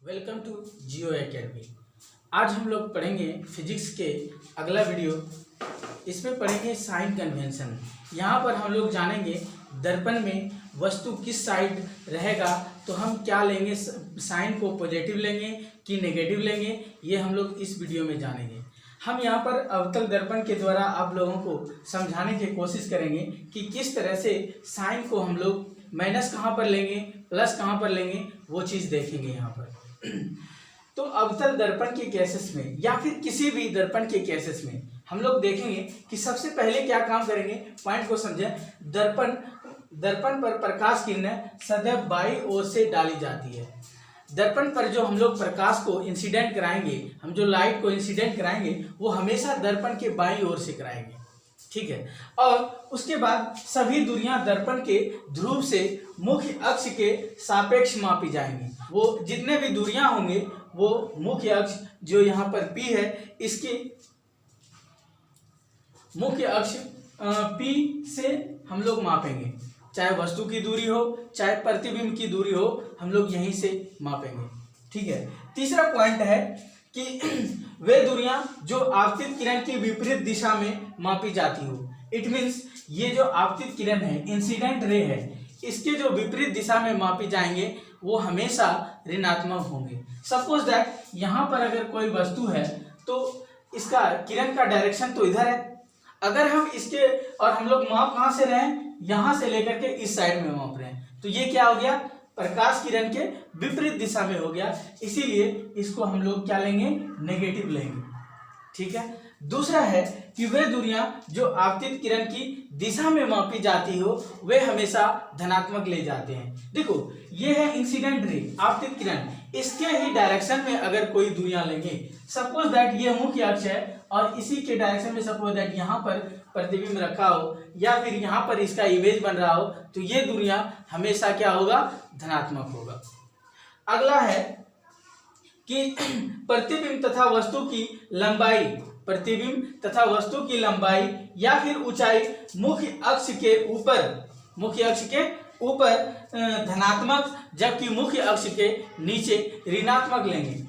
Welcome to Jio academy. आज हम लोग पढ़ेंगे फिजिक्स के अगला वीडियो। इसमें पढ़ेंगे साइन कन्वेंशन। यहाँ पर हम लोग जानेंगे दर्पण में वस्तु किस साइड रहेगा, तो हम क्या लेंगे, साइन को पॉजिटिव लेंगे कि नेगेटिव लेंगे, ये हम लोग इस वीडियो में जानेंगे। हम यहाँ पर अवतल दर्पण के द्वारा आप लोगों को समझाने की कोशिश करेंगे कि किस तरह से साइन को हम लोग माइनस कहाँ पर लेंगे, प्लस कहाँ पर लेंगे, वो चीज़ देखेंगे यहाँ पर। तो अवतल दर्पण के केसेस में या फिर किसी भी दर्पण के केसेस में हम लोग देखेंगे कि सबसे पहले क्या काम करेंगे, पॉइंट को समझें। दर्पण पर प्रकाश किरणें सदैव बाईं ओर से डाली जाती है। दर्पण पर जो हम लोग प्रकाश को इंसिडेंट कराएंगे, हम जो लाइट को इंसिडेंट कराएंगे, वो हमेशा दर्पण के बाईं ओर से कराएंगे, ठीक है। और उसके बाद सभी दूरियां दर्पण के ध्रुव से मुख्य अक्ष के सापेक्ष मापी जाएंगी। वो जितने भी दूरियां होंगे वो मुख्य अक्ष जो यहाँ पर P है, इसके मुख्य अक्ष P से हम लोग मापेंगे। चाहे वस्तु की दूरी हो, चाहे प्रतिबिंब की दूरी हो, हम लोग यहीं से मापेंगे, ठीक है। तीसरा पॉइंट है कि वे दूरियां जो आपतित किरण की विपरीत दिशा में मापी जाती हो। इट मीन्स ये जो आपतित किरण है, इंसिडेंट रे है, इसके जो विपरीत दिशा में मापी जाएंगे वो हमेशा ऋणात्मक होंगे। सपोज दैट यहाँ पर अगर कोई वस्तु है तो इसका किरण का डायरेक्शन तो इधर है। अगर हम इसके और हम लोग माप कहाँ से रहे हैं, यहाँ से लेकर के इस साइड में माप रहे हैं, तो ये क्या हो गया, प्रकाश किरण के विपरीत दिशा में हो गया। इसीलिए इसको हम लोग क्या लेंगे, नेगेटिव लेंगे, ठीक है। दूसरा है कि वे दूरियां जो आपतित किरण की दिशा में मापी जाती हो वे हमेशा धनात्मक ले जाते हैं। देखो ये है इंसिडेंट रे, आपतित किरण, इसके ही डायरेक्शन में अगर कोई दूरियां लेंगे, सपोज दैट ये मुख्य अक्ष है और इसी के डायरेक्शन में सपोज दैट यहाँ पर प्रतिबिंब रखा हो या फिर यहाँ पर इसका इमेज बन रहा हो, तो ये दूरियां हमेशा क्या होगा, धनात्मक होगा। अगला है कि प्रतिबिंब तथा वस्तु की लंबाई, प्रतिबिंब तथा वस्तु की लंबाई या फिर ऊंचाई मुख्य अक्ष के ऊपर धनात्मक, जबकि मुख्य अक्ष के नीचे ऋणात्मक लेंगे।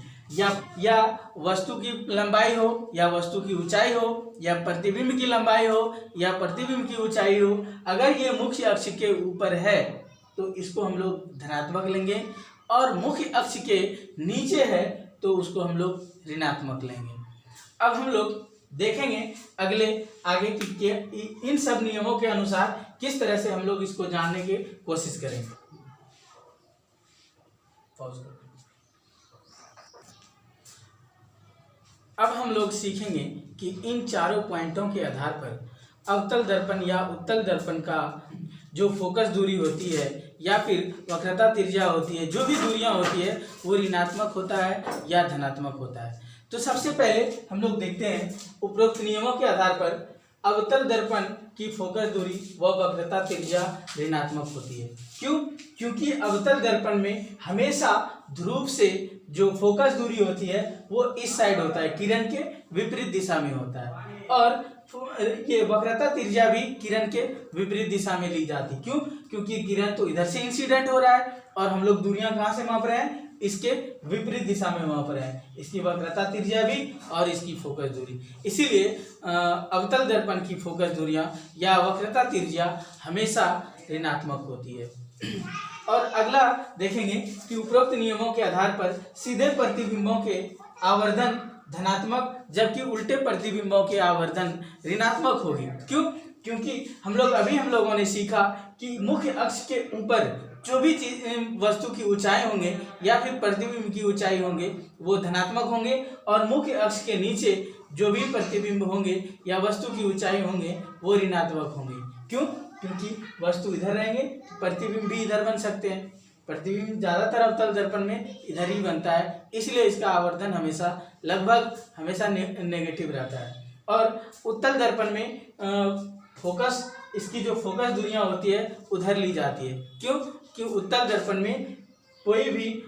या वस्तु की लंबाई हो या वस्तु की ऊंचाई हो या प्रतिबिंब की लंबाई हो या प्रतिबिंब की ऊंचाई हो, अगर ये मुख्य अक्ष के ऊपर है तो इसको हम लोग धनात्मक लेंगे, और मुख्य अक्ष के नीचे है तो उसको हम लोग ऋणात्मक लेंगे। अब हम लोग देखेंगे आगे कि इन सब नियमों के अनुसार किस तरह से हम लोग इसको जानने की कोशिश करेंगे। अब हम लोग सीखेंगे कि इन चारों पॉइंटों के आधार पर अवतल दर्पण या उत्तल दर्पण का जो फोकस दूरी होती है या फिर वक्रता त्रिज्या होती है, जो भी दूरियां होती है, वो ऋणात्मक होता है या धनात्मक होता है। तो सबसे पहले हम लोग देखते हैं उपरोक्त नियमों के आधार पर अवतल दर्पण की फोकस दूरी व वक्रता त्रिज्या ऋणात्मक होती है। क्यों? क्योंकि अवतल दर्पण में हमेशा ध्रुव से जो फोकस दूरी होती है वो इस साइड होता है, किरण के विपरीत दिशा में होता है, और ये वक्रता त्रिज्या भी किरण के विपरीत दिशा में ली जाती। क्यों? क्योंकि किरण तो इधर से इंसिडेंट हो रहा है और हम लोग दूरियां कहाँ से माप रहे हैं, इसके विपरीत दिशा में माप रहे हैं, इसकी वक्रता त्रिज्या भी और इसकी फोकस दूरी। इसीलिए अवतल दर्पण की फोकस दूरियां या वक्रता त्रिज्या हमेशा ऋणात्मक होती है। और अगला देखेंगे कि उपरोक्त नियमों के आधार पर सीधे प्रतिबिंबों के आवर्धन धनात्मक, जबकि उल्टे प्रतिबिंबों के आवर्धन ऋणात्मक होगी। क्यों? क्योंकि हम लोगों ने सीखा कि मुख्य अक्ष के ऊपर जो भी वस्तु की ऊंचाई होंगे या फिर प्रतिबिंब की ऊंचाई होंगे वो धनात्मक होंगे, और मुख्य अक्ष के नीचे जो भी प्रतिबिंब होंगे या वस्तु की ऊंचाई होंगे वो ऋणात्मक होंगे। क्यों? क्योंकि वस्तु इधर रहेंगे, प्रतिबिंब भी इधर बन सकते हैं। प्रतिबिंब ज्यादातर अवतल दर्पण में इधर ही बनता है, इसलिए इसका आवर्धन लगभग हमेशा नेगेटिव रहता है। और उत्तल दर्पण में इसकी जो फोकस दूरियां होती है उधर ली जाती है। क्यों? कि उत्तल दर्पण में कोई भी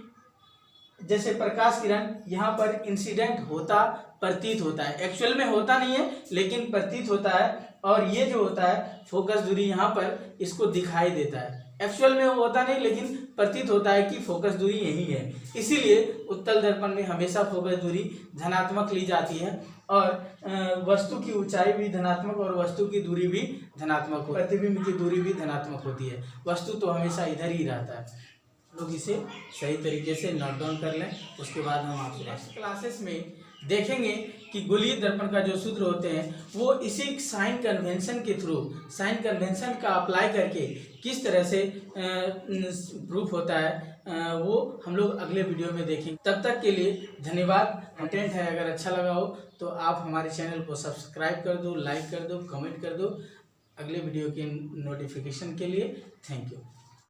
जैसे प्रकाश किरण यहाँ पर इंसिडेंट होता प्रतीत होता है, एक्चुअल में होता नहीं है लेकिन प्रतीत होता है, और ये जो होता है फोकस दूरी यहाँ पर इसको दिखाई देता है। एक्चुअल में होता नहीं लेकिन प्रतीत होता है कि फोकस दूरी यही है। इसीलिए उत्तल दर्पण में हमेशा फोकस दूरी धनात्मक ली जाती है और वस्तु की ऊंचाई भी धनात्मक और वस्तु की दूरी भी धनात्मक हो, प्रतिबिंब की दूरी भी धनात्मक होती है। वस्तु तो हमेशा इधर ही रहता है। लोग इसे सही तरीके से नोट डाउन कर लें, उसके बाद हम आपसे नेक्स्ट क्लासेस में देखेंगे कि गोलीय दर्पण का जो सूत्र होते हैं वो इसी साइन कन्वेंशन के थ्रू, साइन कन्वेंशन का अप्लाई करके किस तरह से प्रूफ होता है वो हम लोग अगले वीडियो में देखेंगे। तब तक के लिए धन्यवाद। कंटेंट है अगर अच्छा लगा हो तो आप हमारे चैनल को सब्सक्राइब कर दो, लाइक कर दो, कमेंट कर दो। अगले वीडियो के नोटिफिकेशन के लिए थैंक यू।